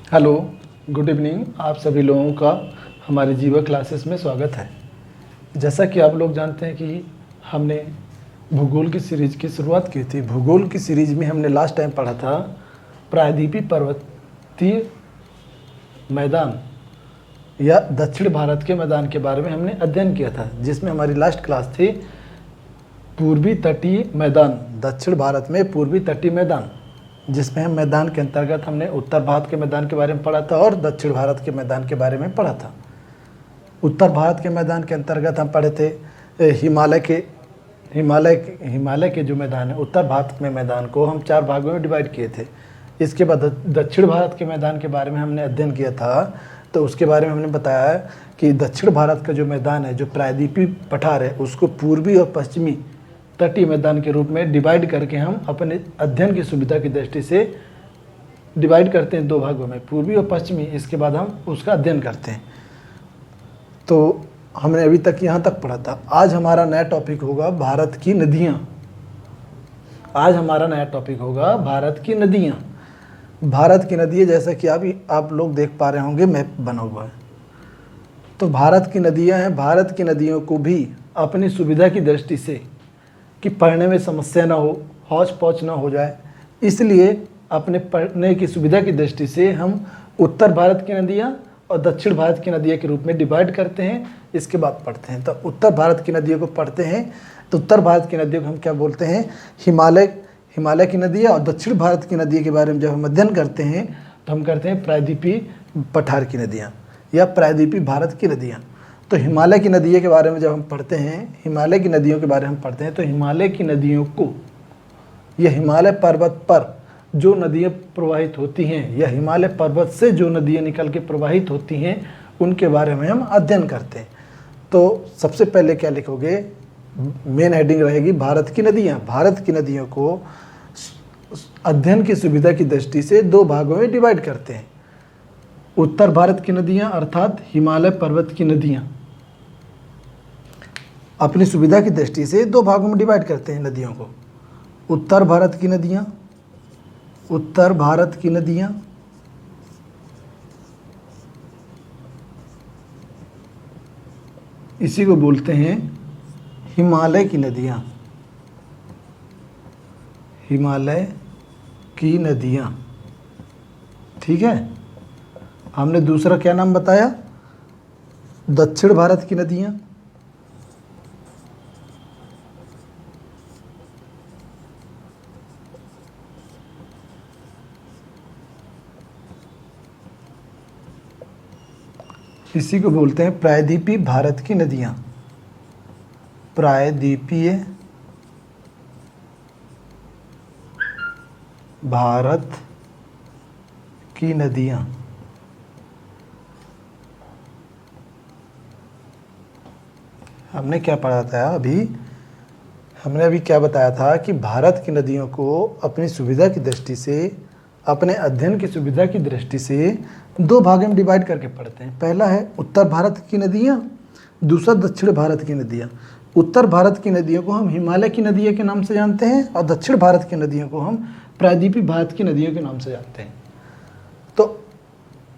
Hello, good evening. आप सभी लोगों का हमारे जीवा क्लासेस में स्वागत है। जैसा कि आप लोग जानते हैं कि हमने भूगोल की सीरीज की शुरुआत की थी। भूगोल की सीरीज में हमने लास्ट टाइम पढ़ा था प्रायद्वीपीय पर्वतीय मैदान या दक्षिण भारत के मैदान के बारे में हमने अध्ययन किया था, जिसमें हमारी लास्ट क्लास थी पूर्वी तटीय मैदान। दक्षिण भारत में पूर्वी तटीय मैदान, जिसमें हम मैदान के अंतर्गत हमने उत्तर भारत के मैदान के बारे में पढ़ा था और दक्षिण भारत के मैदान के बारे में पढ़ा था। उत्तर भारत के मैदान के अंतर्गत हम पढ़े थे हिमालय के जो मैदान है, उत्तर भारत में मैदान को हम 4 भागों में डिवाइड किए थे। इसके बाद दक्षिण भारत के मैदान के बारे में हमने अध्ययन किया था। तो उसके बारे में हमने बताया कि दक्षिण भारत का जो मैदान है, जो प्रायद्वीपीय पठार है, उसको पूर्वी और पश्चिमी तटीय मैदान के रूप में डिवाइड करके हम अपने अध्ययन की सुविधा की दृष्टि से डिवाइड करते हैं 2 भागों में, पूर्वी और पश्चिमी। इसके बाद हम उसका अध्ययन करते हैं। तो हमने अभी तक यहाँ तक पढ़ा था। आज हमारा नया टॉपिक होगा भारत की नदियाँ। आज हमारा नया टॉपिक होगा भारत की नदियाँ। भारत की नदियाँ, जैसा कि आप लोग देख पा रहे होंगे, मैप बना हुआ है। तो भारत की नदियाँ हैं। भारत की नदियों को भी अपनी सुविधा की दृष्टि से, कि पढ़ने में समस्या ना हो, हौच पौच ना हो जाए, इसलिए अपने पढ़ने की सुविधा की दृष्टि से हम उत्तर भारत की नदियाँ और दक्षिण भारत की नदियाँ के रूप में डिवाइड करते हैं। इसके बाद पढ़ते हैं। तो उत्तर भारत की नदियों को पढ़ते हैं। तो उत्तर भारत की नदियों को हम क्या बोलते हैं? हिमालय की नदियाँ। और दक्षिण भारत की नदियों के बारे में जब हम अध्ययन करते हैं तो हम करते हैं प्रायद्वीपीय पठार की नदियाँ या प्रायद्वीपीय भारत की नदियाँ। तो हिमालय की नदियों के बारे में जब हम पढ़ते हैं, हिमालय की नदियों के बारे में हम पढ़ते हैं, तो हिमालय की नदियों को, यह हिमालय पर्वत पर जो नदियाँ प्रवाहित होती हैं या हिमालय पर्वत से जो नदियाँ निकल के प्रवाहित होती हैं, उनके बारे में हम अध्ययन करते हैं। तो सबसे पहले क्या लिखोगे? मेन हेडिंग रहेगी भारत की नदियाँ। भारत की नदियों को अध्ययन की सुविधा की दृष्टि से 2 भागों में डिवाइड करते हैं। उत्तर भारत की नदियाँ अर्थात हिमालय पर्वत की नदियाँ अपनी सुविधा की दृष्टि से 2 भागों में डिवाइड करते हैं नदियों को। उत्तर भारत की नदियाँ, उत्तर भारत की नदियाँ इसी को बोलते हैं हिमालय की नदियाँ। हिमालय की नदियाँ, ठीक है। हमने दूसरा क्या नाम बताया? दक्षिण भारत की नदियाँ। इसी को बोलते हैं प्रायद्वीपीय भारत की नदियाँ। प्रायद्वीपीय भारत की नदियाँ। हमने क्या पढ़ा था अभी? हमने अभी क्या बताया था कि भारत की नदियों को अपनी सुविधा की दृष्टि से, अपने अध्ययन की सुविधा की दृष्टि से 2 भागों में डिवाइड करके पढ़ते हैं। पहला है उत्तर भारत की नदियाँ, दूसरा दक्षिण भारत की नदियाँ। उत्तर भारत की नदियों को हम हिमालय की नदियों के नाम से जानते हैं और दक्षिण भारत की नदियों को हम प्रायद्वीपीय भारत की नदियों के नाम से जानते हैं। तो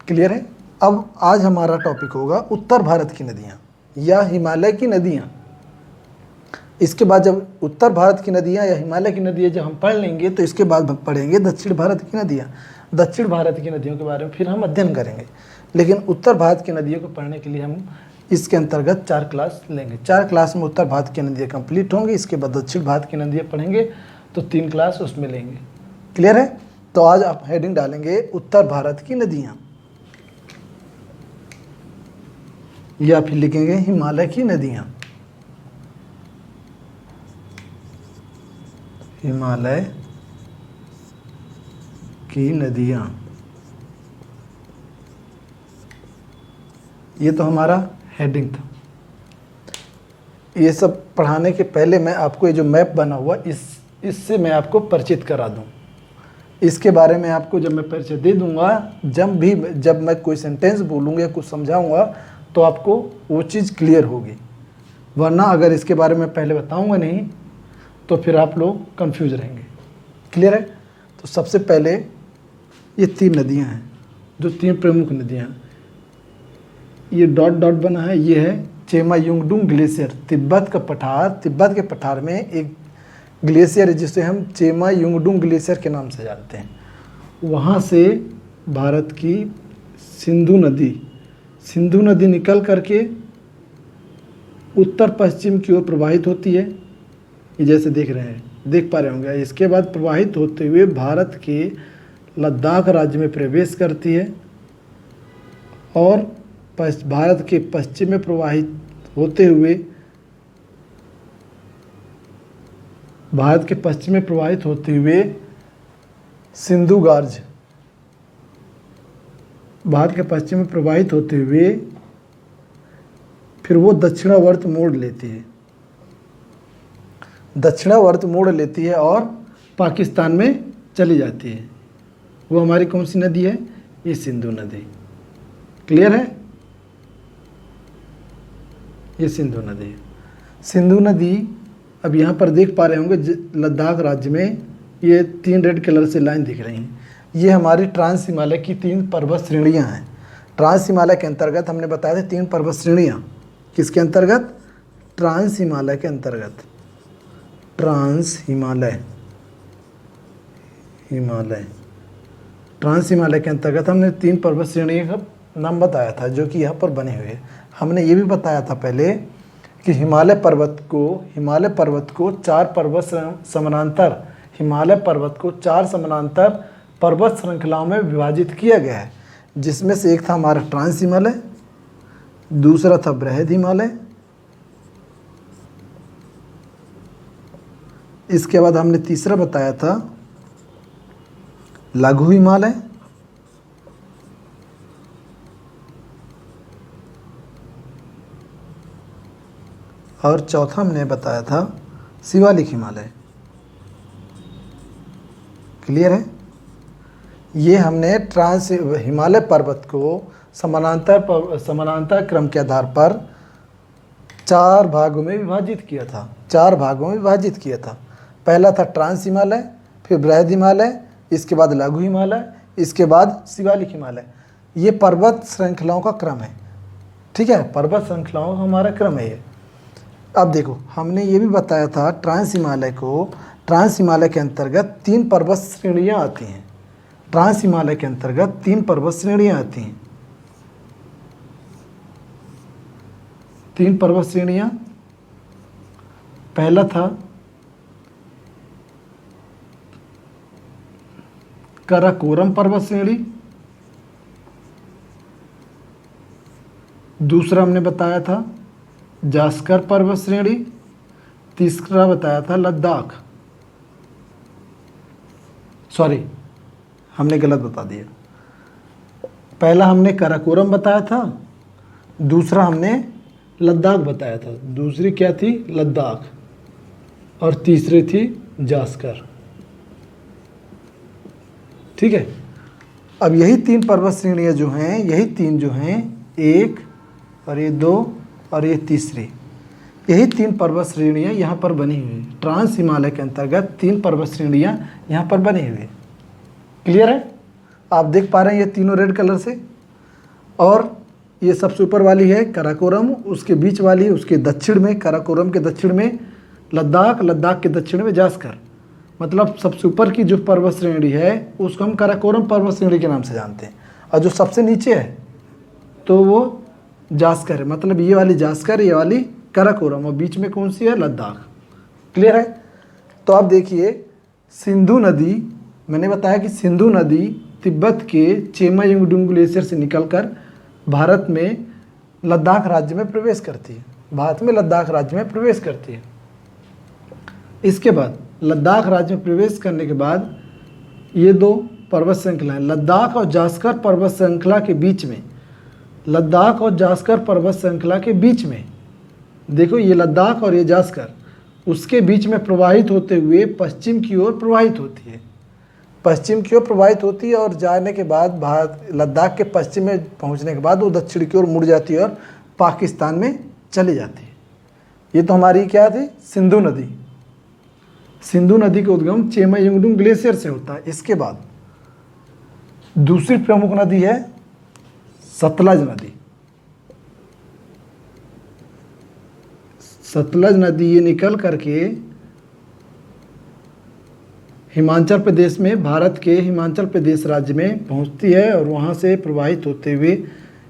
क्लियर है? अब आज हमारा टॉपिक होगा उत्तर भारत की नदियाँ या हिमालय की नदियाँ। इसके बाद जब उत्तर भारत की नदियाँ या हिमालय की नदियाँ जब हम पढ़ लेंगे, तो इसके बाद पढ़ेंगे दक्षिण भारत की नदियाँ। दक्षिण भारत की नदियों के बारे में फिर हम अध्ययन करेंगे। लेकिन उत्तर भारत की नदियों को पढ़ने के लिए हम इसके अंतर्गत 4 क्लास लेंगे। 4 क्लास में उत्तर भारत की नदियाँ कंप्लीट होंगी। इसके बाद दक्षिण भारत की नदियाँ पढ़ेंगे, तो 3 क्लास उसमें लेंगे। क्लियर है? तो आज आप हेडिंग डालेंगे उत्तर भारत की नदियाँ, या फिर लिखेंगे हिमालय की नदियाँ। हिमालय की नदियाँ। ये तो हमारा हेडिंग था। ये सब पढ़ाने के पहले मैं आपको ये जो मैप बना हुआ, इससे मैं आपको परिचित करा दूं। इसके बारे में आपको जब मैं परिचय दे दूंगा, जब मैं कोई सेंटेंस बोलूँगा या कुछ समझाऊंगा, तो आपको वो चीज़ क्लियर होगी। वरना अगर इसके बारे में पहले बताऊंगा नहीं, तो फिर आप लोग कंफ्यूज रहेंगे। क्लियर है? तो सबसे पहले ये 3 नदियाँ हैं, जो 3 प्रमुख नदियाँ, ये डॉट डॉट बना है, ये है चेमायुंगडुंग ग्लेशियर, तिब्बत का पठार। तिब्बत के पठार में एक ग्लेशियर है जिसे हम चेमायुंगडुंग ग्लेशियर के नाम से जानते हैं। वहाँ से भारत की सिंधु नदी निकल करके उत्तर पश्चिम की ओर प्रवाहित होती है। ये जैसे देख पा रहे होंगे। इसके बाद प्रवाहित होते हुए भारत के लद्दाख राज्य में प्रवेश करती है और भारत के पश्चिम में प्रवाहित होते हुए सिंधु गार्ज, भारत के पश्चिम में प्रवाहित होते हुए फिर वो दक्षिणावर्त मोड़ लेती है और पाकिस्तान में चली जाती है। वो हमारी कौन सी नदी है? ये सिंधु नदी। क्लियर है? ये सिंधु नदी अब यहाँ पर देख पा रहे होंगे लद्दाख राज्य में ये 3 रेड कलर से लाइन दिख रही हैं। ये हमारी ट्रांस हिमालय की 3 पर्वत श्रेणियाँ हैं। ट्रांस हिमालय के अंतर्गत हमने बताया था 3 पर्वत श्रेणियाँ। किसके अंतर्गत? ट्रांस हिमालय के अंतर्गत। ट्रांस हिमालय के अंतर्गत हमने 3 पर्वत श्रेणियों का नाम बताया था जो कि यहाँ पर बने हुए हैं। हमने ये भी बताया था पहले कि हिमालय पर्वत को 4 समानांतर पर्वत श्रृंखलाओं में विभाजित किया गया है, जिसमें से एक था हमारा ट्रांस हिमालय, दूसरा था बृहद हिमालय, इसके बाद हमने तीसरा बताया था लघु हिमालय, और चौथा हमने बताया था शिवालिक हिमालय। क्लियर है? ये हमने ट्रांस हिमालय पर्वत को समानांतर क्रम के आधार पर 4 भागों में विभाजित किया था। पहला था ट्रांस हिमालय, फिर बृहद हिमालय, इसके बाद लघु हिमालय, इसके बाद शिवालिक हिमालय। ये पर्वत श्रृंखलाओं का क्रम है। ठीक है, पर्वत श्रृंखलाओं का हमारा क्रम है ये। अब देखो, हमने ये भी बताया था ट्रांस हिमालय के अंतर्गत 3 पर्वत श्रेणियाँ आती हैं। ट्रांस हिमालय के अंतर्गत 3 पर्वत श्रेणियाँ आती हैं। 3 पर्वत श्रेणियाँ, पहला था काराकोरम पर्वत श्रेणी, दूसरा हमने बताया था जास्कर पर्वत श्रेणी, तीसरा बताया था लद्दाख। सॉरी, हमने गलत बता दिया। पहला हमने काराकोरम बताया था, दूसरा हमने लद्दाख बताया था, दूसरी क्या थी? लद्दाख, और तीसरी थी जास्कर। ठीक है, अब यही 3 पर्वत श्रेणियाँ जो हैं, यही 3 जो हैं, 1 और ये 2 और ये तीसरी, यही 3 पर्वत श्रेणियाँ यहाँ पर बनी हुई हैं। ट्रांस हिमालय के अंतर्गत 3 पर्वत श्रेणियाँ यहाँ पर बनी हुई हैं। क्लियर है? आप देख पा रहे हैं ये तीनों रेड कलर से। और ये सबसे ऊपर वाली है काराकोरम, उसके बीच वाली, उसके दक्षिण में, काराकोरम के दक्षिण में लद्दाख, लद्दाख के दक्षिण में जास्कर। मतलब सबसे ऊपर की जो पर्वत श्रेणी है उसको हम काराकोरम पर्वत श्रेणी के नाम से जानते हैं, और जो सबसे नीचे है तो वो जास्कर है। मतलब ये वाली जास्कर, ये वाली काराकोरम, और बीच में कौन सी है? लद्दाख। क्लियर है? तो आप देखिए, सिंधु नदी, मैंने बताया कि सिंधु नदी तिब्बत के चेमायुंगडुंग ग्लेशियर से निकलकर भारत में लद्दाख राज्य में प्रवेश करती है। इसके बाद लद्दाख राज्य में प्रवेश करने के बाद ये 2 पर्वत श्रृंखलाएं, लद्दाख और जास्कर पर्वत श्रृंखला के बीच में, देखो ये लद्दाख और ये जास्कर, उसके बीच में प्रवाहित होते हुए पश्चिम की ओर प्रवाहित होती है, और जाने के बाद लद्दाख के पश्चिम में पहुंचने के बाद वो दक्षिण की ओर मुड़ जाती है और पाकिस्तान में चली जाती है। ये तो हमारी क्या थी? सिंधु नदी का उद्गम चेमायुंगडुंग ग्लेशियर से होता है। इसके बाद दूसरी प्रमुख नदी है सतलज नदी। सतलज नदी ये निकल करके हिमाचल प्रदेश में, भारत के हिमाचल प्रदेश राज्य में पहुंचती है और वहां से प्रवाहित होते हुए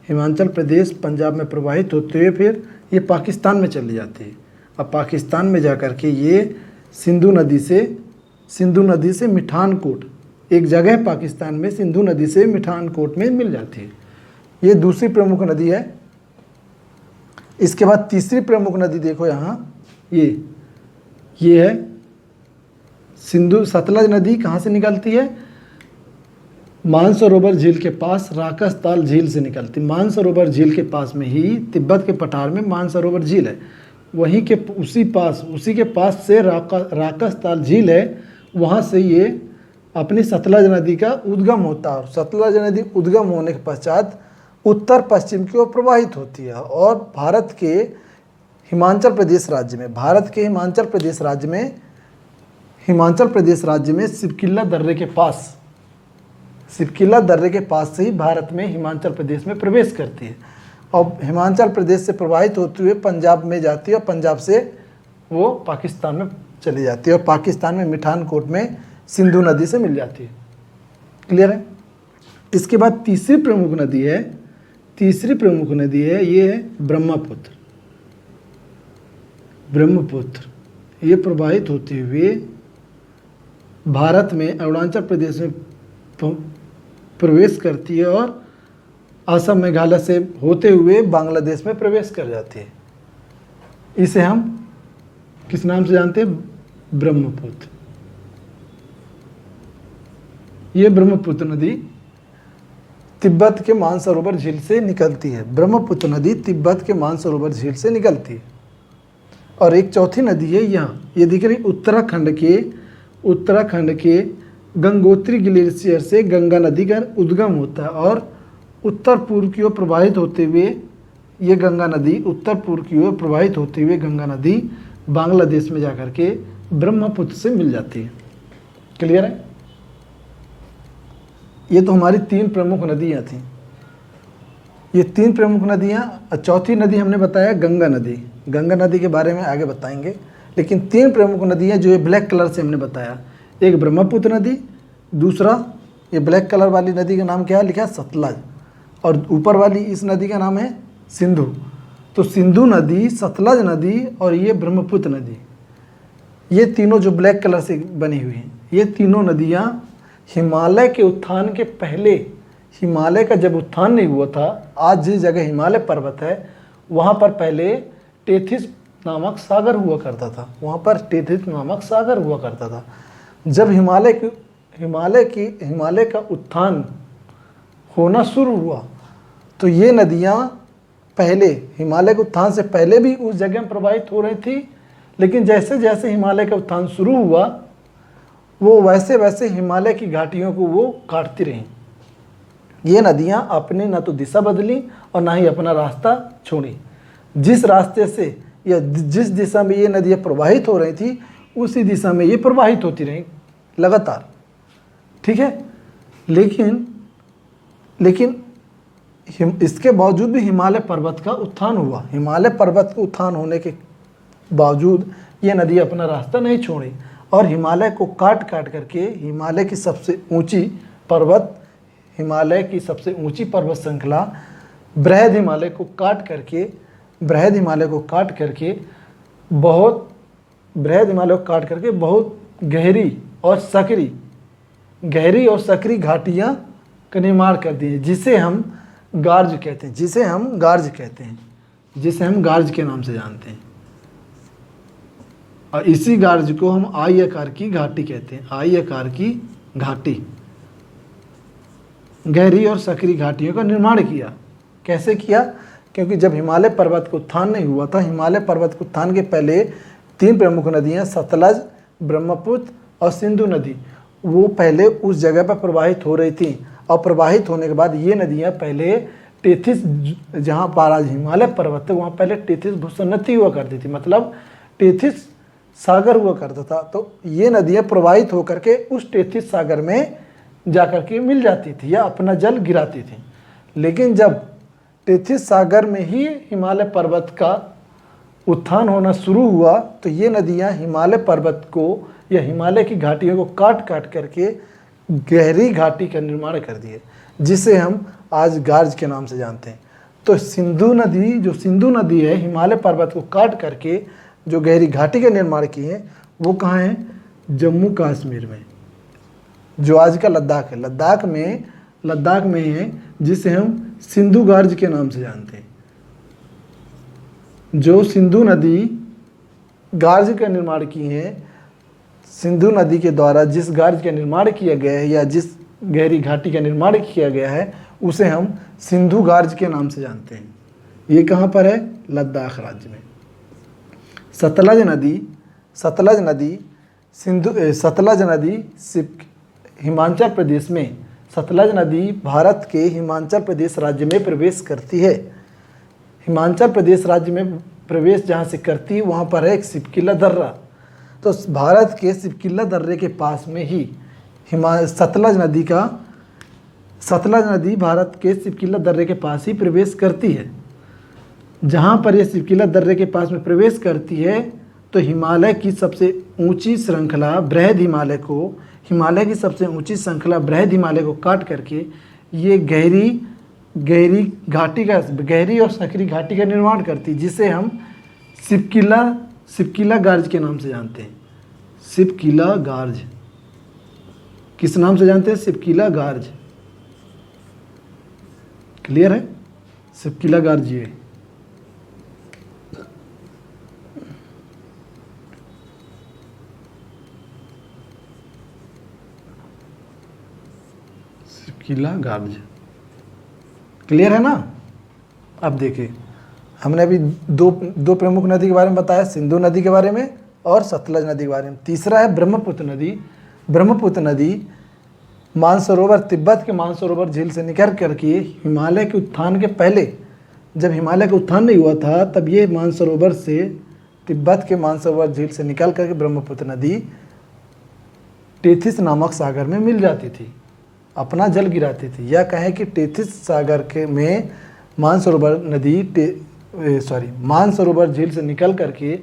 हिमाचल प्रदेश, पंजाब में प्रवाहित होते हुए फिर ये पाकिस्तान में चली जाती है। अब पाकिस्तान में जाकर के ये सिंधु नदी से मिठानकोट, एक जगह है पाकिस्तान में, सिंधु नदी से मिठानकोट में मिल जाती है। ये दूसरी प्रमुख नदी है। इसके बाद तीसरी प्रमुख नदी देखो यहाँ, ये है सतलज नदी। कहाँ से निकलती है? मानसरोवर झील के पास राकसताल झील से निकलती। मानसरोवर झील के पास में ही तिब्बत के पठार में मानसरोवर झील है, वहीं के उसी के पास से राकसताल झील है। वहाँ से ये अपनी सतलज नदी का उद्गम होता है और सतलज नदी उद्गम होने के पश्चात उत्तर पश्चिम की ओर प्रवाहित होती है और भारत के हिमाचल प्रदेश राज्य में सिरकिल्ला दर्रे के पास से ही भारत में हिमाचल प्रदेश में प्रवेश करती है और हिमाचल प्रदेश से प्रवाहित होते हुए पंजाब में जाती है और पंजाब से वो पाकिस्तान में चली जाती है और पाकिस्तान में मिठानकोट में सिंधु नदी से मिल जाती है। क्लियर है? इसके बाद तीसरी प्रमुख नदी है ये है ब्रह्मपुत्र। ये प्रवाहित होते हुए भारत में अरुणाचल प्रदेश में प्रवेश करती है और असम, मेघालय से होते हुए बांग्लादेश में प्रवेश कर जाती है। इसे हम किस नाम से जानते हैं? ब्रह्मपुत्र। ये ब्रह्मपुत्र नदी तिब्बत के मानसरोवर झील से निकलती है। ब्रह्मपुत्र नदी तिब्बत के मानसरोवर झील से निकलती है। और एक चौथी नदी है यहाँ, ये दिख रही, उत्तराखंड के गंगोत्री ग्लेशियर से गंगा नदी का उद्गम होता है और उत्तर पूर्व की ओर प्रवाहित होते हुए ये गंगा नदी बांग्लादेश में जाकर के ब्रह्मपुत्र से मिल जाती है। क्लियर है? ये तो हमारी 3 प्रमुख नदियाँ थीं। ये 3 प्रमुख नदियाँ। चौथी नदी हमने बताया गंगा नदी के बारे में आगे बताएंगे, लेकिन 3 प्रमुख नदियाँ जो ये ब्लैक कलर से हमने बताया, एक ब्रह्मपुत्र नदी, दूसरा ये ब्लैक कलर वाली नदी का नाम क्या है? लिखा है सतलज, और ऊपर वाली इस नदी का नाम है सिंधु। तो सिंधु नदी, सतलज नदी और ये ब्रह्मपुत्र नदी, ये तीनों जो ब्लैक कलर से बनी हुई हैं, ये तीनों नदियाँ हिमालय के उत्थान के पहले, हिमालय का जब उत्थान नहीं हुआ था, आज जिस जगह हिमालय पर्वत है वहाँ पर पहले टेथिस नामक सागर हुआ करता था। जब हिमालय का उत्थान होना शुरू हुआ तो ये नदियाँ पहले, हिमालय के उत्थान से पहले भी उस जगह में प्रवाहित हो रही थी, लेकिन जैसे जैसे हिमालय का उत्थान शुरू हुआ वो वैसे वैसे हिमालय की घाटियों को वो काटती रहीं। ये नदियाँ अपने न तो दिशा बदली और ना ही अपना रास्ता छोड़ी। जिस रास्ते से या जिस दिशा में ये नदियाँ प्रवाहित हो रही थी उसी दिशा में ये प्रवाहित होती रहीं लगातार। ठीक है? लेकिन इसके बावजूद भी हिमालय पर्वत का उत्थान हुआ। हिमालय पर्वत के उत्थान होने के बावजूद ये नदी अपना रास्ता नहीं छोड़ी और हिमालय को काट करके हिमालय की सबसे ऊंची पर्वत श्रृंखला बृहद हिमालय को काट करके बहुत गहरी और सकरी घाटियाँ का निर्माण कर दिए, जिसे हम गार्ज कहते हैं, गार्ज के नाम से जानते हैं। और इसी गार्ज को हम आई आकार की घाटी कहते हैं। आई आकार की घाटी, गहरी और सकरी घाटियों का निर्माण किया। कैसे किया? क्योंकि जब हिमालय पर्वत का उत्थान नहीं हुआ था, हिमालय पर्वत के उत्थान के पहले 3 प्रमुख नदियाँ सतलज, ब्रह्मपुत्र और सिंधु नदी, वो पहले उस जगह पर प्रवाहित हो रही थी। और प्रवाहित होने के बाद ये नदियाँ पहले टेथिस, जहाँ पर आज हिमालय पर्वत है वहाँ पहले टेथिस भूसन्नति हुआ करती थी, मतलब टेथिस सागर हुआ करता था। तो ये नदियाँ प्रवाहित होकर के उस टेथिस सागर में जाकर के मिल जाती थी या अपना जल गिराती थी। लेकिन जब टेथिस सागर में ही हिमालय पर्वत का उत्थान होना शुरू हुआ तो ये नदियाँ हिमालय पर्वत को या हिमालय की घाटियों को काट काट करके गहरी घाटी का निर्माण कर दिए, जिसे हम आज गार्ज के नाम से जानते हैं। तो सिंधु नदी, जो सिंधु नदी है, हिमालय पर्वत को काट करके जो गहरी घाटी का निर्माण किए हैं, वो कहाँ है? जम्मू कश्मीर में, जो आज का लद्दाख है। लद्दाख में है, जिसे हम सिंधु गार्ज के नाम से जानते हैं। जो सिंधु नदी गार्ज का निर्माण की है, सिंधु नदी के द्वारा जिस गार्ज का निर्माण किया गया है या जिस गहरी घाटी का निर्माण किया गया है, उसे हम सिंधु गार्ज के नाम से जानते हैं। ये कहाँ पर है? लद्दाख राज्य में। सतलज नदी हिमाचल प्रदेश में, सतलज नदी भारत के हिमाचल प्रदेश राज्य में प्रवेश करती है। हिमाचल प्रदेश राज्य में प्रवेश जहाँ से करती है, वहाँ पर है एक सिपकिला दर्रा। तो भारत के सिपकिला दर्रे के पास में ही सतलज नदी भारत के सिपकिला दर्रे के पास ही प्रवेश करती है। जहाँ पर यह सिपकिला दर्रे के पास में प्रवेश करती है, तो हिमालय की सबसे ऊंची श्रृंखला बृहद हिमालय को काट करके ये गहरी और सकरी घाटी का निर्माण करती है, जिसे हम सिपकिला गार्ज के नाम से जानते हैं। सिपकिला गार्ज किस नाम से जानते हैं? सिपकिला गार्ज। क्लियर है? सिपकिला गार्ज ये सिपकिला गार्ज। क्लियर है ना? अब देखिए, हमने अभी दो प्रमुख नदी के बारे में बताया, सिंधु नदी के बारे में और सतलज नदी के बारे में। तीसरा है ब्रह्मपुत्र नदी। ब्रह्मपुत्र नदी मानसरोवर, तिब्बत के मानसरोवर झील से निकल करके हिमालय के उत्थान के पहले, जब हिमालय का उत्थान नहीं हुआ था, तब ये मानसरोवर से, तिब्बत के मानसरोवर झील से निकल करके ब्रह्मपुत्र नदी टेथिस नामक सागर में मिल जाती थी, अपना जल गिराती थी। या कहें कि टेथिस सागर के में मानसरोवर झील से निकल करके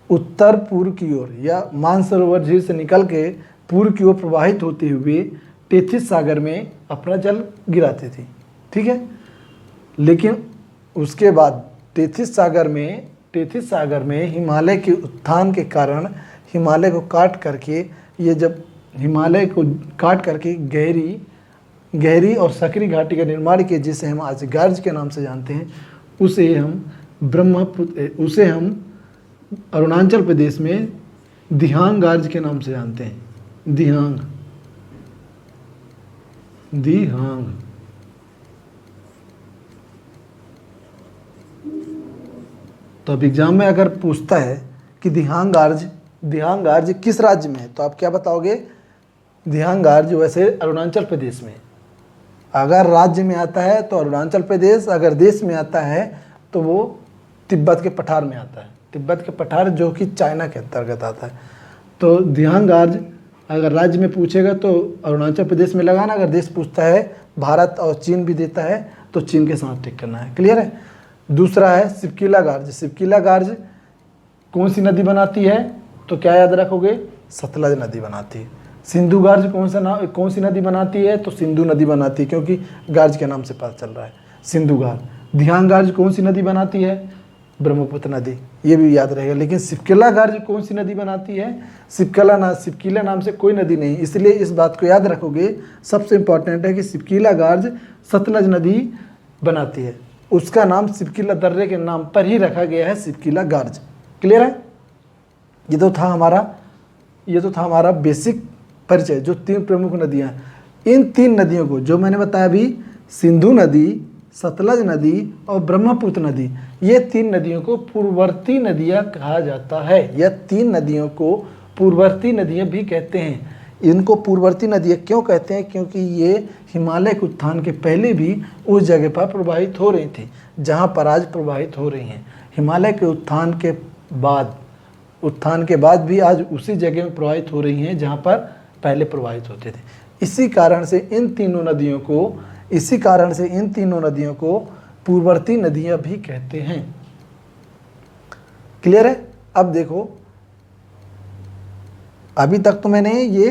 उत्तर पूर्व की ओर, या मानसरोवर झील से निकल के पूर्व की ओर प्रवाहित होते हुए टेथिस सागर में अपना जल गिराती थी। ठीक है? लेकिन उसके बाद टेथिस सागर में हिमालय के उत्थान के कारण हिमालय को काट करके, ये जब हिमालय को काट करके गहरी और सकरी घाटी का निर्माण किया, जिसे हम आज गार्ज के नाम से जानते हैं, उसे हम अरुणाचल प्रदेश में दिहांग गार्ज के नाम से जानते हैं। दिहांग। तो अब एग्जाम में अगर पूछता है कि दिहांग गार्ज किस राज्य में है, तो आप क्या बताओगे? दिहांग गार्ज वैसे अरुणाचल प्रदेश में। अगर राज्य में आता है तो अरुणाचल प्रदेश, अगर देश में आता है तो वो तिब्बत के पठार में आता है। तिब्बत के पठार जो कि चाइना के अंतर्गत आता है। तो दिहांग गार्ज अगर राज्य में पूछेगा तो अरुणाचल प्रदेश में लगाना, अगर देश पूछता है, भारत और चीन भी देता है, तो चीन के साथ टिक करना है। क्लियर है? दूसरा है सिपकिला गार्ज। सिपकिला गार्ज कौन सी नदी बनाती है? तो क्या याद रखोगे? सतलज नदी बनाती है। सिंधु गार्ज कौन सी नदी बनाती है? तो सिंधु नदी बनाती है, क्योंकि गार्ज के नाम से पता चल रहा है, सिंधु गार्ज। दिहांग गार्ज कौन सी नदी बनाती है? ब्रह्मपुत्र नदी। ये भी याद रहेगा। लेकिन सिपकिला गार्ज कौन सी नदी बनाती है? सिपकिला नाम से कोई नदी नहीं, इसलिए इस बात को याद रखोगे। सबसे इंपॉर्टेंट है कि सिपकिला गार्ज सतलज नदी बनाती है, उसका नाम सिपकिला दर्रे के नाम पर ही रखा गया है, सिपकिला गार्ज। क्लियर है? ये तो था हमारा बेसिक परिचय, जो तीन प्रमुख नदियाँ हैं। इन तीन नदियों को जो मैंने बताया अभी, सिंधु नदी, सतलज नदी और ब्रह्मपुत्र नदी, ये तीन नदियों को पूर्ववर्ती नदियाँ कहा जाता है। यह तीन नदियों को पूर्ववर्ती नदियाँ भी कहते हैं। इनको पूर्ववर्ती नदियाँ क्यों कहते हैं? क्योंकि ये हिमालय के उत्थान के पहले भी उस जगह पर प्रवाहित हो रही थी जहाँ पर आज प्रवाहित हो रही हैं। हिमालय के उत्थान के बाद भी आज उसी जगह में प्रवाहित हो रही हैं जहाँ पर पहले प्रवाहित होते थे। इसी कारण से इन तीनों नदियों को पूर्ववर्ती नदियां भी कहते हैं। क्लियर है? अब देखो, अभी तक तो मैंने ये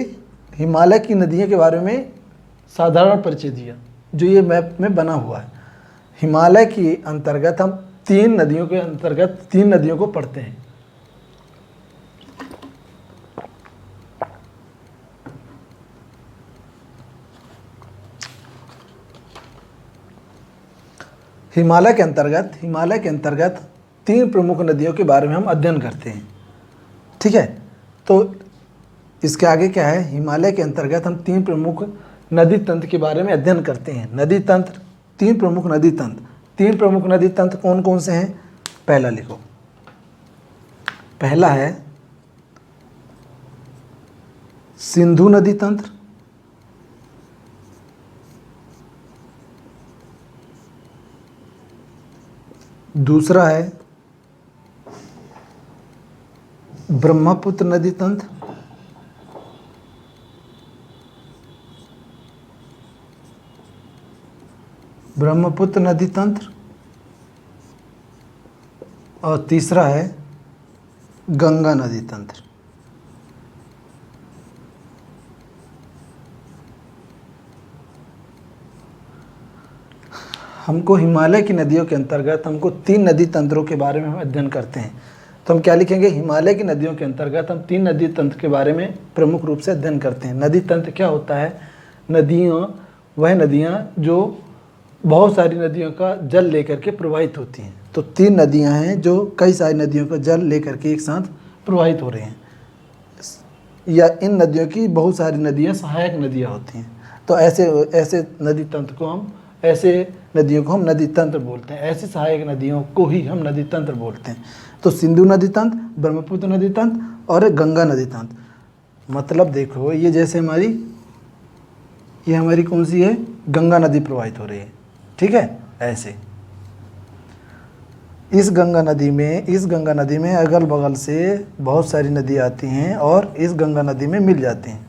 हिमालय की नदियों के बारे में साधारण परिचय दिया जो ये मैप में बना हुआ है। हिमालय के अंतर्गत हम तीन नदियों को पढ़ते हैं। हिमालय के अंतर्गत तीन प्रमुख नदियों के बारे में हम अध्ययन करते हैं। ठीक है, तो इसके आगे क्या है? हिमालय के अंतर्गत हम तीन प्रमुख नदी तंत्र के बारे में अध्ययन करते हैं। नदी तंत्र, तीन प्रमुख नदी तंत्र कौन कौन से हैं? पहला लिखो, पहला है सिंधु नदी तंत्र, दूसरा है ब्रह्मपुत्र नदी तंत्र, और तीसरा है गंगा नदी तंत्र। हमको हिमालय की नदियों के अंतर्गत हमको तीन नदी तंत्रों के बारे में हम अध्ययन करते हैं। तो हम क्या लिखेंगे? हिमालय की नदियों के अंतर्गत हम तीन नदी तंत्र के बारे में प्रमुख रूप से अध्ययन करते हैं। नदी तंत्र क्या होता है? वह नदियाँ जो बहुत सारी नदियों का जल लेकर के प्रवाहित होती हैं। तो तीन नदियाँ हैं जो कई सारी नदियों का जल लेकर के एक साथ प्रवाहित हो रहे हैं, या इन नदियों की बहुत सारी नदियाँ सहायक नदियाँ होती हैं। तो ऐसे नदी नदियों को हम नदी तंत्र बोलते हैं। ऐसी सहायक नदियों को ही हम नदी तंत्र बोलते हैं। तो सिंधु नदी तंत्र, ब्रह्मपुत्र नदी तंत्र और गंगा नदी तंत्र। मतलब देखो, ये जैसे हमारी कौन सी है? गंगा नदी प्रवाहित हो रही है। ठीक है, ऐसे इस गंगा नदी में अगल बगल से बहुत सारी नदी आती हैं और इस गंगा नदी में मिल जाती हैं।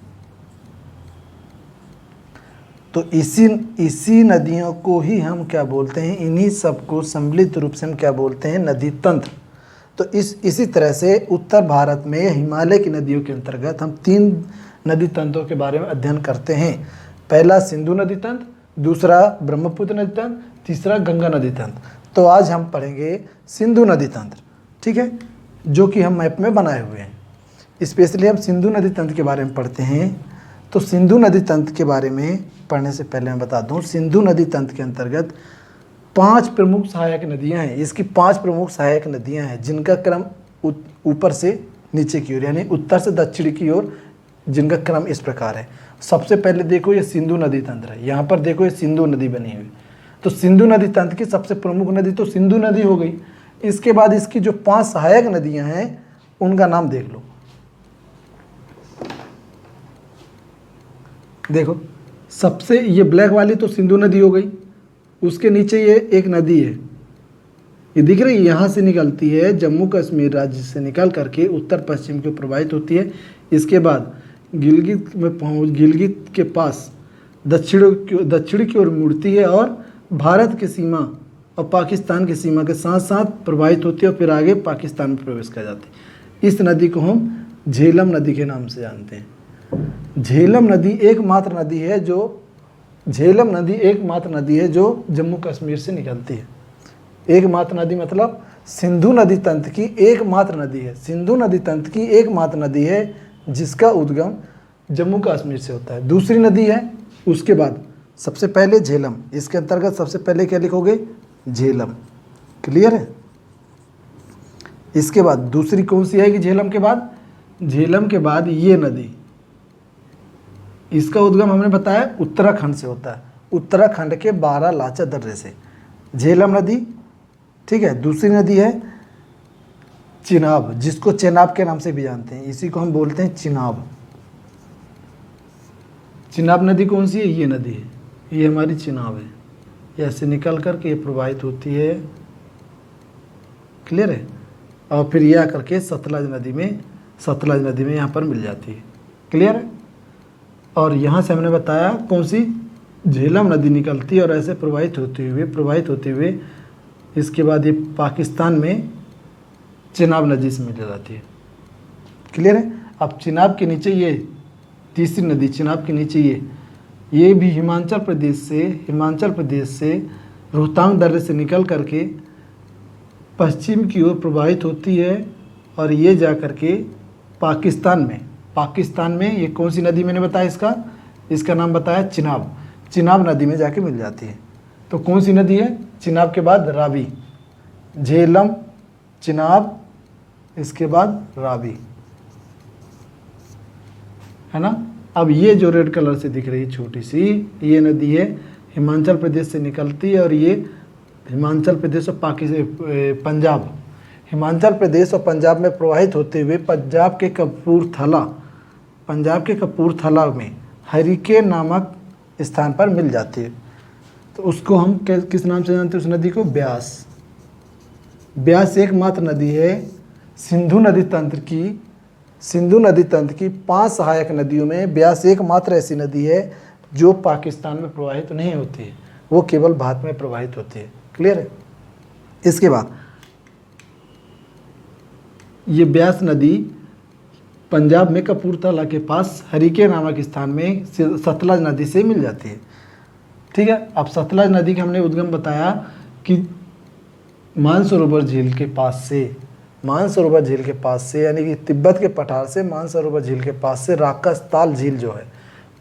तो इसी नदियों को ही हम क्या बोलते हैं? इन्हीं सबको सम्मिलित रूप से हम क्या बोलते हैं? नदी तंत्र। तो इसी तरह से उत्तर भारत में हिमालय की नदियों के अंतर्गत हम तीन नदी तंत्रों के बारे में अध्ययन करते हैं। पहला सिंधु नदी तंत्र, दूसरा ब्रह्मपुत्र नदी तंत्र, तीसरा गंगा नदी तंत्र। तो आज हम पढ़ेंगे सिंधु नदी तंत्र। ठीक है, जो कि हम मैप में बनाए हुए हैं। स्पेशली हम सिंधु नदी तंत्र के बारे में पढ़ते हैं। तो सिंधु नदी तंत्र के बारे में पढ़ने से पहले मैं बता दूं, सिंधु नदी तंत्र के अंतर्गत 5 प्रमुख सहायक नदियां हैं। इसकी 5 प्रमुख सहायक नदियां हैं जिनका क्रम ऊपर से नीचे की ओर, यानी उत्तर से दक्षिण की ओर, जिनका क्रम इस प्रकार है। सबसे पहले देखो, ये सिंधु नदी तंत्र है। यहाँ पर देखो, ये सिंधु नदी बनी हुई। तो सिंधु नदी तंत्र की सबसे प्रमुख नदी तो सिंधु नदी हो गई। इसके बाद इसकी जो 5 सहायक नदियां हैं उनका नाम देख लो। देखो, सबसे ये ब्लैक वाली तो सिंधु नदी हो गई। उसके नीचे ये एक नदी है, ये दिख रही है, यहाँ से निकलती है, जम्मू कश्मीर राज्य से निकल करके उत्तर पश्चिम की ओर प्रवाहित होती है। इसके बाद गिलगित के पास दक्षिण की ओर मुड़ती है और भारत की सीमा और पाकिस्तान की सीमा के साथ साथ प्रवाहित होती है और फिर आगे पाकिस्तान में प्रवेश कर जाती है। इस नदी को हम झेलम नदी के नाम से जानते हैं। झेलम नदी एकमात्र नदी है जो जम्मू कश्मीर से निकलती है। एकमात्र नदी मतलब सिंधु नदी तंत्र की एकमात्र नदी है। सिंधु नदी तंत्र की एकमात्र नदी है जिसका उद्गम जम्मू कश्मीर से होता है। दूसरी नदी है उसके बाद सबसे पहले झेलम। इसके अंतर्गत सबसे पहले क्या लिखोगे? झेलम। क्लियर है? इसके बाद दूसरी कौन सी आएगी झेलम के बाद? झेलम के बाद ये नदी, इसका उद्गम हमने बताया उत्तराखंड से होता है, उत्तराखंड के बारालाचा दर्रे से झेलम नदी। ठीक है, दूसरी नदी है चिनाब, जिसको चेनाब के नाम से भी जानते हैं, इसी को हम बोलते हैं चिनाब। चिनाब नदी कौन सी है? ये नदी है, ये हमारी चिनाब है। ये ऐसे निकल करके ये प्रवाहित होती है। क्लियर है? और फिर ये आकर के सतलज नदी में यहाँ पर मिल जाती है। क्लियर है? और यहाँ से हमने बताया कौन सी झेलम नदी निकलती है और ऐसे प्रवाहित होते हुए इसके बाद ये पाकिस्तान में चिनाब नदी से मिल जाती है। क्लियर है। अब चिनाब के नीचे ये तीसरी नदी, चिनाब के नीचे ये भी हिमाचल प्रदेश से रोहतांग दर्रे से निकल करके पश्चिम की ओर प्रवाहित होती है और ये जा कर के पाकिस्तान में ये कौन सी नदी मैंने बताया, इसका नाम बताया चिनाब नदी में जाके मिल जाती है। तो कौन सी नदी है? चिनाब के बाद रावी, झेलम, चिनाब, इसके बाद रावी, है ना। अब ये जो रेड कलर से दिख रही है छोटी सी, ये नदी है हिमाचल प्रदेश से निकलती है और ये हिमाचल प्रदेश और हिमाचल प्रदेश और पंजाब में प्रवाहित होते हुए पंजाब के कपूरथला में हरिके नामक स्थान पर मिल जाती है। तो उसको हम किस नाम से जानते हैं? उस नदी को ब्यास एकमात्र नदी है सिंधु नदी तंत्र की 5 सहायक नदियों में ब्यास एकमात्र ऐसी नदी है जो पाकिस्तान में प्रवाहित नहीं होती है, वो केवल भारत में प्रवाहित होती है। क्लियर है। इसके बाद ये ब्यास नदी पंजाब में कपूरथला के पास हरिके नामक स्थान में सतलज नदी से मिल जाती है। ठीक है। अब सतलज नदी का हमने उद्गम बताया कि मानसरोवर झील के पास से यानी कि तिब्बत के पठार से मानसरोवर झील के पास से राकसताल झील जो है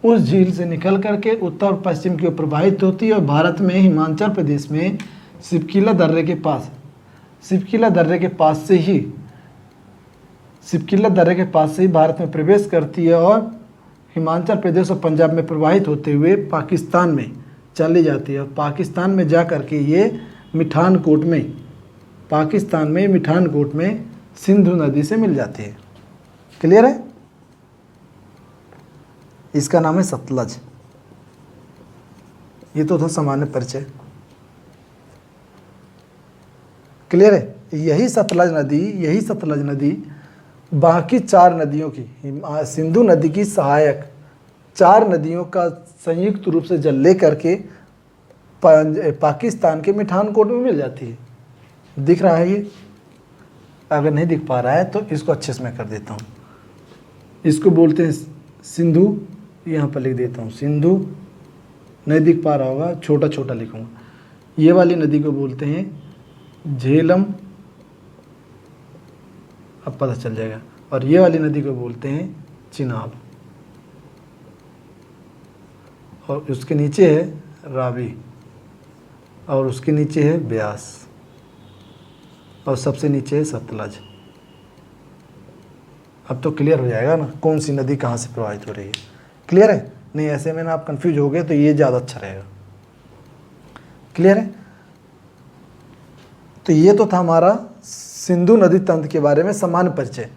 उस झील से निकल करके उत्तर और पश्चिम की ओर प्रवाहित होती है और भारत में हिमाचल प्रदेश में सिपकिला दर्रे के पास से ही भारत में प्रवेश करती है और हिमाचल प्रदेश और पंजाब में प्रवाहित होते हुए पाकिस्तान में चली जाती है और पाकिस्तान में जा कर के ये मिठानकोट में सिंधु नदी से मिल जाती है। क्लियर है। इसका नाम है सतलज। ये तो था सामान्य परिचय। क्लियर है। यही सतलज नदी बाकी 4 नदियों की सिंधु नदी की सहायक 4 नदियों का संयुक्त रूप से जल ले करके पाकिस्तान के मिठानकोट में मिल जाती है। दिख रहा है ये? अगर नहीं दिख पा रहा है तो इसको अच्छे से मैं कर देता हूँ। इसको बोलते हैं सिंधु, यहाँ पर लिख देता हूँ सिंधु। नहीं दिख पा रहा होगा, छोटा छोटा लिखूँगा। ये वाली नदी को बोलते हैं झेलम, अब पता चल जाएगा। और ये वाली नदी को बोलते हैं चिनाब और उसके नीचे है रावी और उसके नीचे है ब्यास और सबसे नीचे है सतलज। अब तो क्लियर हो जाएगा ना कौन सी नदी कहाँ से प्रवाहित हो रही है। क्लियर है। नहीं ऐसे में ना आप कंफ्यूज हो गए तो ये ज़्यादा अच्छा रहेगा। क्लियर है। तो ये तो था हमारा सिंधु नदी तंत्र के बारे में सामान्य परिचय।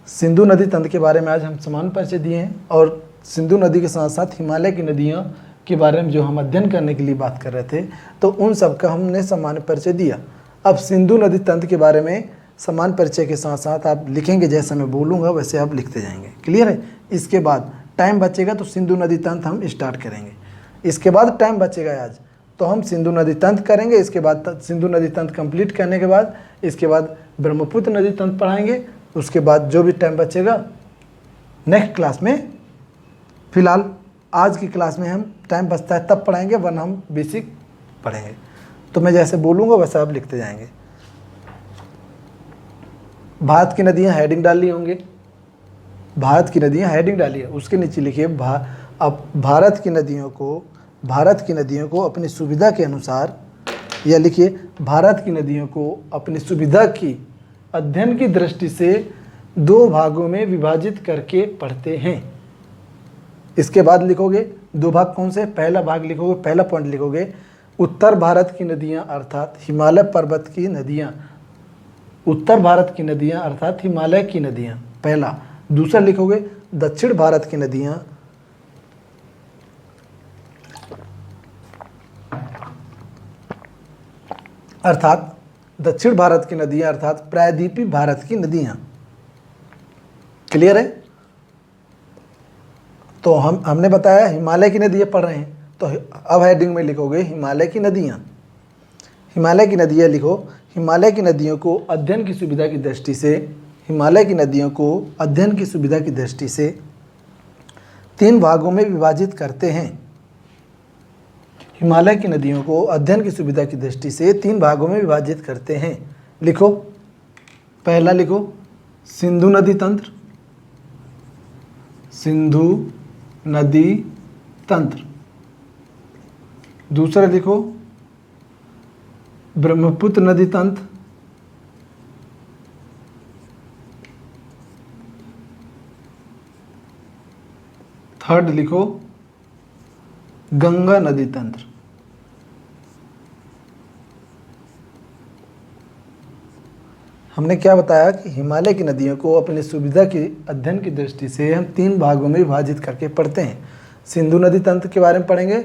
सिंधु नदी तंत्र के बारे में आज हम सामान्य परिचय दिए हैं और सिंधु नदी के साथ साथ हिमालय की नदियों के बारे में जो हम अध्ययन करने के लिए बात कर रहे थे तो उन सब का हमने सामान्य परिचय दिया। अब सिंधु नदी तंत्र के बारे में सामान्य परिचय के साथ साथ आप लिखेंगे, जैसे मैं बोलूँगा वैसे आप लिखते जाएंगे। क्लियर है। इसके बाद टाइम बचेगा तो सिंधु नदी तंत्र हम स्टार्ट करेंगे। इसके बाद टाइम बचेगा आज तो हम सिंधु नदी तंत्र करेंगे। इसके बाद सिंधु नदी तंत्र कंप्लीट करने के बाद इसके बाद ब्रह्मपुत्र नदी तंत्र पढ़ाएंगे। उसके बाद जो भी टाइम बचेगा नेक्स्ट क्लास में, फिलहाल आज की क्लास में हम टाइम बचता है तब पढ़ाएंगे, वरना हम बेसिक पढ़ेंगे। तो मैं जैसे बोलूँगा वैसे आप लिखते जाएंगे। भारत की नदियाँ हेडिंग डाली होंगे, भारत की नदियाँ हेडिंग डाली है, उसके नीचे लिखिए अब भारत की नदियों को अपनी सुविधा के अनुसार, या लिखिए भारत की नदियों को अपनी सुविधा की अध्ययन की दृष्टि से 2 भागों में विभाजित करके पढ़ते हैं। इसके बाद लिखोगे 2 भाग कौन से? पहला भाग लिखोगे, पहला पॉइंट लिखोगे उत्तर भारत की नदियाँ अर्थात हिमालय पर्वत की नदियाँ, उत्तर भारत की नदियाँ अर्थात हिमालय की नदियाँ, पहला। दूसरा लिखोगे दक्षिण भारत की नदियाँ अर्थात दक्षिण भारत की नदियाँ अर्थात प्रायद्वीपीय भारत की नदियाँ। क्लियर है। तो हमने बताया हिमालय की नदियाँ पढ़ रहे हैं, तो अब हेडिंग में लिखोगे हिमालय की नदियाँ। हिमालय की नदियाँ लिखो। हिमालय की नदियों को अध्ययन की सुविधा की दृष्टि से, हिमालय की नदियों को अध्ययन की सुविधा की दृष्टि से 3 भागों में विभाजित करते हैं। हिमालय की नदियों को अध्ययन की सुविधा की दृष्टि से 3 भागों में विभाजित करते हैं। लिखो, पहला लिखो सिंधु नदी तंत्र, सिंधु नदी तंत्र। दूसरा लिखो ब्रह्मपुत्र नदी तंत्र, थर्ड लिखो गंगा नदी तंत्र। हमने क्या बताया कि हिमालय की नदियों को अपनी सुविधा की अध्ययन की दृष्टि से हम 3 भागों में विभाजित करके पढ़ते हैं। सिंधु नदी तंत्र के बारे में पढ़ेंगे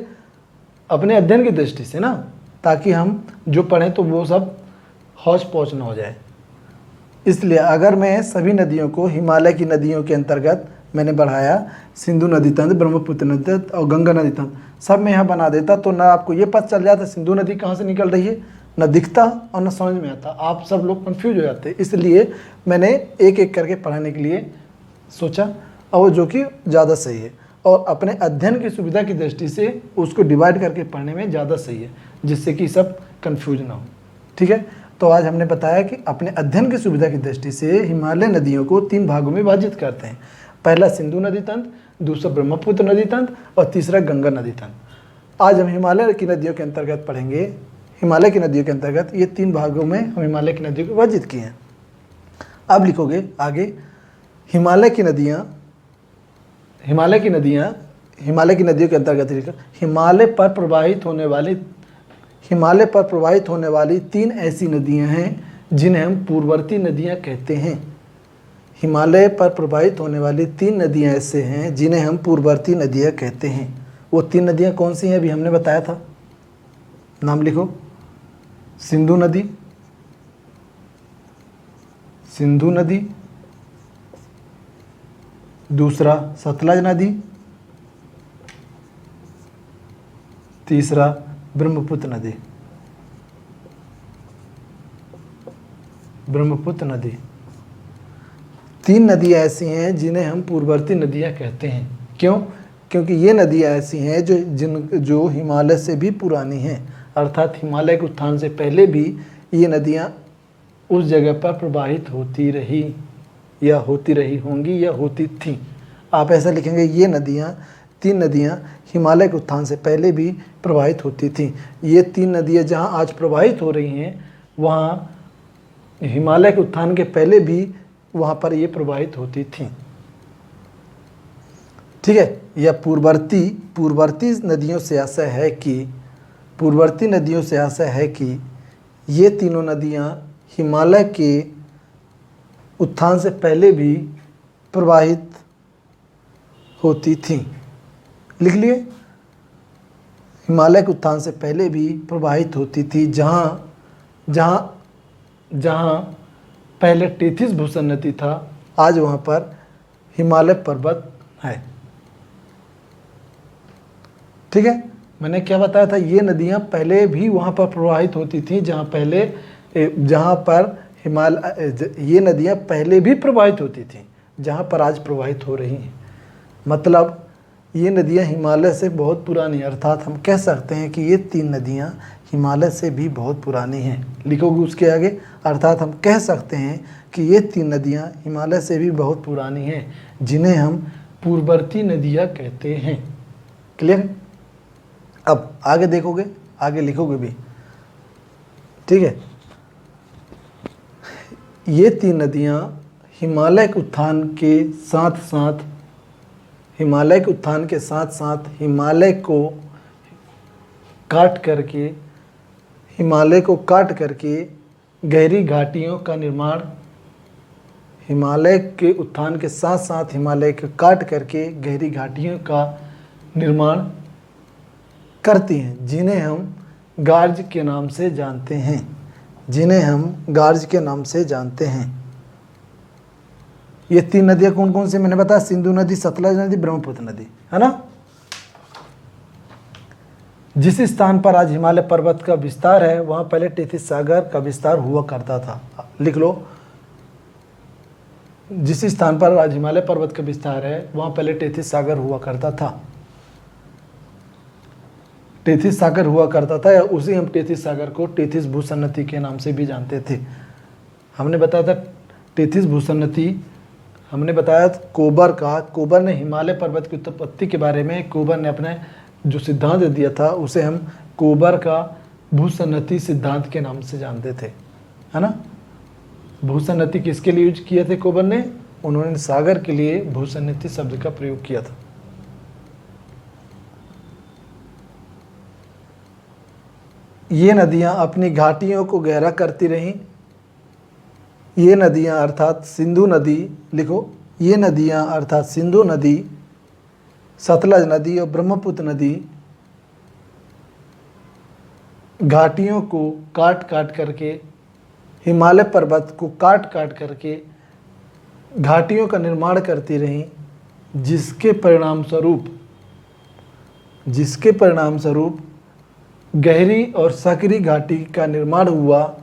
अपने अध्ययन की दृष्टि से ना, ताकि हम जो पढ़ें तो वो सब हौच पौच ना हो जाए। इसलिए अगर मैं सभी नदियों को हिमालय की नदियों के अंतर्गत मैंने बढ़ाया, सिंधु नदी तंत्र, ब्रह्मपुत्र नदी तंत्र और गंगा नदी तंत्र सब मैं यहाँ बना देता, तो ना आपको ये पता चल जाता सिंधु नदी कहाँ से निकल रही है, न दिखता और न समझ में आता। आप सब लोग कंफ्यूज हो जाते। इसलिए मैंने एक एक करके पढ़ाने के लिए सोचा, और जो कि ज़्यादा सही है, और अपने अध्ययन की सुविधा की दृष्टि से उसको डिवाइड करके पढ़ने में ज़्यादा सही है, जिससे कि सब कंफ्यूज ना हो। ठीक है, तो आज हमने बताया कि अपने अध्ययन की सुविधा की दृष्टि से हिमालय नदियों को 3 भागों में विभाजित करते हैं। पहला सिंधु नदी तंत्र, दूसरा ब्रह्मपुत्र नदी तंत्र और तीसरा गंगा नदी तंत्र। आज हम हिमालय की नदियों के अंतर्गत पढ़ेंगे। हिमालय की नदियों के अंतर्गत ये 3 भागों में हम हिमालय की नदियों को विभाजित किए हैं। अब लिखोगे आगे हिमालय की नदियों के अंतर्गत लिखो हिमालय पर प्रवाहित होने वाली 3 ऐसी नदियां हैं जिन्हें हम पूर्ववर्ती नदियां कहते हैं। हिमालय पर प्रवाहित होने वाली 3 नदियां ऐसे हैं जिन्हें हम पूर्ववर्ती नदियां कहते हैं। वो 3 नदियां कौन सी हैं अभी हमने बताया था, नाम लिखो। सिंधु नदी, दूसरा सतलज नदी, तीसरा ब्रह्मपुत्र नदी। 3 नदियाँ ऐसी हैं जिन्हें हम पूर्ववर्ती नदियाँ कहते हैं। क्यों? क्योंकि ये नदियाँ ऐसी हैं जो हिमालय से भी पुरानी हैं, अर्थात हिमालय के उत्थान से पहले भी ये नदियाँ उस जगह पर प्रवाहित होती रही होंगी या होती थीं। आप ऐसा लिखेंगे, ये नदियाँ 3 नदियाँ हिमालय के उत्थान से पहले भी प्रवाहित होती थीं। ये 3 नदियाँ जहाँ आज प्रवाहित हो रही हैं, वहाँ हिमालय के उत्थान के पहले भी वहाँ पर ये प्रवाहित होती थीं। ठीक है, या पूर्ववर्ती नदियों से आशय है कि ये तीनों नदियाँ हिमालय के उत्थान से पहले भी प्रवाहित होती थीं। लिख लिए, हिमालय के उत्थान से पहले भी प्रवाहित होती थी। जहाँ पहले टेथिस भूषण नदी था, आज वहाँ पर हिमालय पर्वत है। ठीक है, मैंने क्या बताया था, ये नदियाँ पहले भी वहाँ पर प्रवाहित होती थी ये नदियाँ पहले भी प्रवाहित होती थी जहाँ पर आज प्रवाहित हो रही हैं। मतलब ये नदियाँ हिमालय से बहुत पुरानी, अर्थात हम कह सकते हैं कि ये 3 नदियाँ हिमालय से भी बहुत पुरानी हैं। लिखोगे उसके आगे, अर्थात हम कह सकते हैं कि ये 3 नदियाँ हिमालय से भी बहुत पुरानी हैं, जिन्हें हम पूर्ववर्ती नदियाँ कहते हैं। क्लियर? अब आगे देखोगे, आगे लिखोगे भी। ठीक है, ये 3 नदियाँ हिमालय के उत्थान के साथ साथ हिमालय को काट करके गहरी घाटियों का निर्माण, हिमालय के उत्थान के साथ साथ हिमालय को काट करके गहरी घाटियों का निर्माण करती हैं, जिन्हें हम गार्ज के नाम से जानते हैं। ये 3 नदियाँ कौन कौन सी मैंने बताया, सिंधु नदी, सतलज नदी, ब्रह्मपुत्र नदी, है ना। जिस स्थान पर आज हिमालय पर्वत का विस्तार है वहाँ पहले टेथिस सागर का विस्तार हुआ करता था। लिख लो, जिस स्थान पर आज हिमालय पर्वत का विस्तार है वहाँ पहले टेथिस सागर हुआ करता था। टेथिस सागर हुआ करता था, या उसी हम टेथिस सागर को टेथिस भूसन्नति के नाम से भी जानते थे। हमने बताया था टेथिस भूसन्नति, हमने बताया कोबर ने हिमालय पर्वत की उत्पत्ति के बारे में कोबर ने अपने जो सिद्धांत दिया था उसे हम कोबर का भूसन्नति सिद्धांत के नाम से जानते थे, है ना। भूसन्नति किसके लिए यूज किए थे कोबर ने, उन्होंने सागर के लिए भूसन्नति शब्द का प्रयोग किया था। ये नदियां अपनी घाटियों को गहरा करती रहीं। ये नदियां अर्थात सिंधु नदी, लिखो, ये नदियां अर्थात सिंधु नदी, सतलज नदी और ब्रह्मपुत्र नदी घाटियों को काट काट करके, हिमालय पर्वत को काट काट करके घाटियों का निर्माण करती रहीं, जिसके परिणाम स्वरूप गहरी और सकरी घाटी का निर्माण हुआ।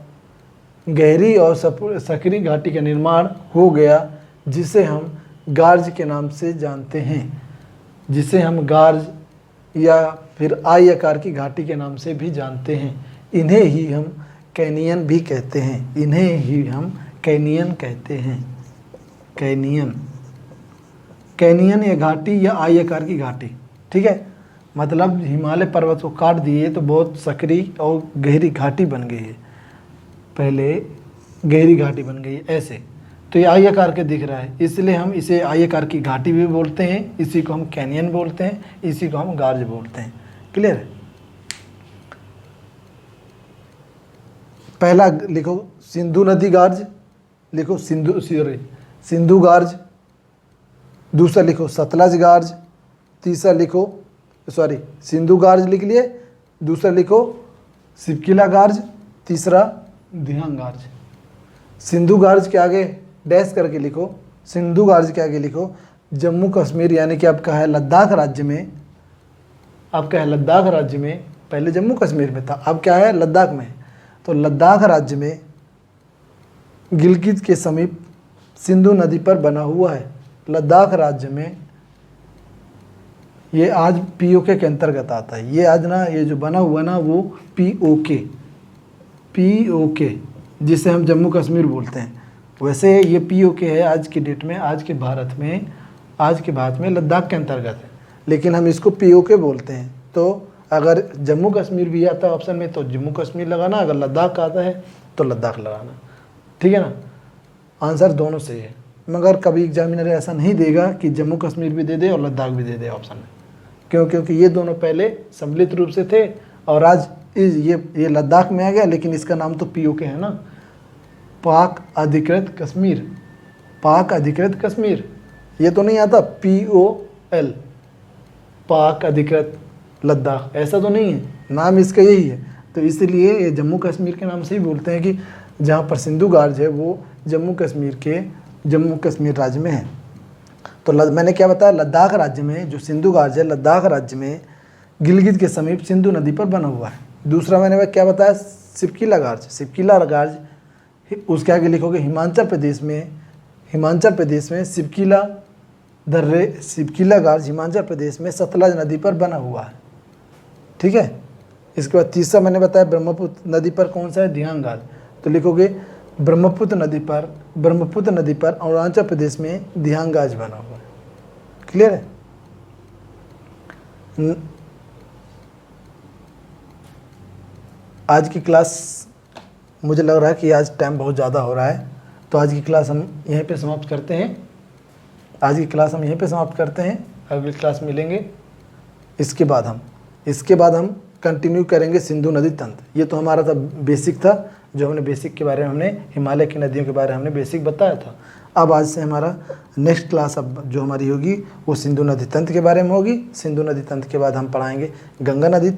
गहरी और सकरी घाटी का निर्माण हो गया, जिसे हम गार्ज के नाम से जानते हैं, जिसे हम गार्ज या फिर आई आकार की घाटी के नाम से भी जानते हैं। इन्हें ही हम कैनियन भी कहते हैं, इन्हें ही हम कैनियन कहते हैं। कैनियन या घाटी या आई आकार की घाटी, ठीक है। मतलब हिमालय पर्वत को काट दिए तो बहुत सकरी और गहरी घाटी बन गई है, पहले गहरी घाटी बन गई है ऐसे, तो ये आई आकार के दिख रहा है, इसलिए हम इसे आई आकार की घाटी भी बोलते हैं, इसी को हम कैनियन बोलते हैं, इसी को हम गार्ज बोलते हैं। क्लियर है। पहला लिखो सिंधु नदी गार्ज, लिखो सिंधु गार्ज। दूसरा लिखो सतलज गार्ज। तीसरा लिखो सिंधु गार्ज लिख लिए। दूसरा लिखो सिपकिला गार्ज। तीसरा दिहांग गार्ज। सिंधु गार्ज के आगे डैश करके लिखो, सिंधु गार्ज के आगे लिखो जम्मू कश्मीर, यानी कि आपका है लद्दाख राज्य में, आपका है लद्दाख राज्य में, पहले जम्मू कश्मीर में था, अब क्या है लद्दाख में। तो लद्दाख राज्य में गिलगित के समीप सिंधु नदी पर बना हुआ है। लद्दाख राज्य में ये आज पीओके के अंतर्गत आता है। ये आज ना ये जो बना हुआ ना वो पीओके जिसे हम जम्मू कश्मीर बोलते हैं, वैसे ये पीओके है आज की डेट में, आज के भारत में लद्दाख के अंतर्गत है, लेकिन हम इसको पीओके बोलते हैं। तो अगर जम्मू कश्मीर भी आता है ऑप्शन में तो जम्मू कश्मीर लगाना, अगर लद्दाख आता है तो लद्दाख लगाना, ठीक है ना। आंसर दोनों सही है, मगर कभी एग्जामिनर ऐसा नहीं देगा कि जम्मू कश्मीर भी दे दे और लद्दाख भी दे दे ऑप्शन में, क्योंकि ये दोनों पहले सम्मिलित रूप से थे और आज ये लद्दाख में आ गया, लेकिन इसका नाम तो पीओके है ना, पाक अधिकृत कश्मीर। ये तो नहीं आता POL, पाक अधिकृत लद्दाख, ऐसा तो नहीं है, नाम इसका यही है। तो इसलिए ये जम्मू कश्मीर के नाम से ही बोलते हैं कि जहाँ पर सिंधु गार्ज है वो जम्मू कश्मीर राज्य में है। तो मैंने क्या बताया, लद्दाख राज्य में जो सिंधु गार्ज है, लद्दाख राज्य में गिलगित के समीप सिंधु नदी पर बना हुआ है। दूसरा मैंने क्या बताया, सिपकिला गार्ज, उसके आगे लिखोगे हिमाचल प्रदेश में सिपकिला गार्ज हिमाचल प्रदेश में सतलज नदी पर बना हुआ है, ठीक है। इसके बाद तीसरा मैंने बताया ब्रह्मपुत्र नदी पर कौन सा है, दिहांग गार्ज। तो लिखोगे ब्रह्मपुत्र नदी पर अरुणाचल प्रदेश में दिहांग गार्ज बना हुआ है। क्लियर है। आज की क्लास मुझे लग रहा है कि आज टाइम बहुत ज़्यादा हो रहा है, तो आज की क्लास हम यहीं पे समाप्त करते हैं। अगली क्लास मिलेंगे। इसके बाद हम कंटिन्यू करेंगे सिंधु नदी तंत्र। ये तो हमारा था बेसिक था, जो हमने बेसिक के बारे में हमने हिमालय की नदियों के बारे में हमने बेसिक बताया था। अब आज से हमारा नेक्स्ट क्लास अब जो हमारी होगी वो सिंधु नदी तंत्र के बारे में होगी। सिंधु नदी तंत्र के बाद हम पढ़ाएंगे गंगा नदी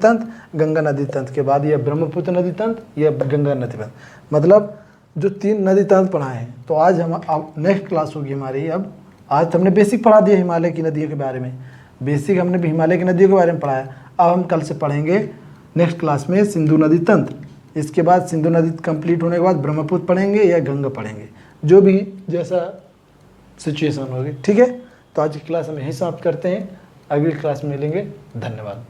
तंत्र के बाद यह ब्रह्मपुत्र नदी तंत्र, यह गंगा नदी तंत्र। मतलब जो 3 नदी तंत्र पढ़ाए हैं। तो आज हम अब नेक्स्ट क्लास होगी हमारी। अब आज हमने बेसिक पढ़ा दिया हिमालय की नदियों के बारे में, बेसिक हमने हिमालय की नदियों के बारे में पढ़ाया। अब हम कल से पढ़ेंगे नेक्स्ट क्लास में सिंधु नदी तंत्र। इसके बाद सिंधु नदी कंप्लीट होने के बाद ब्रह्मपुत्र पढ़ेंगे या गंगा पढ़ेंगे, जो भी जैसा सिचुएशन होगी। ठीक है, तो आज की क्लास हम यहीं समाप्त करते हैं, अगली क्लास में मिलेंगे। धन्यवाद।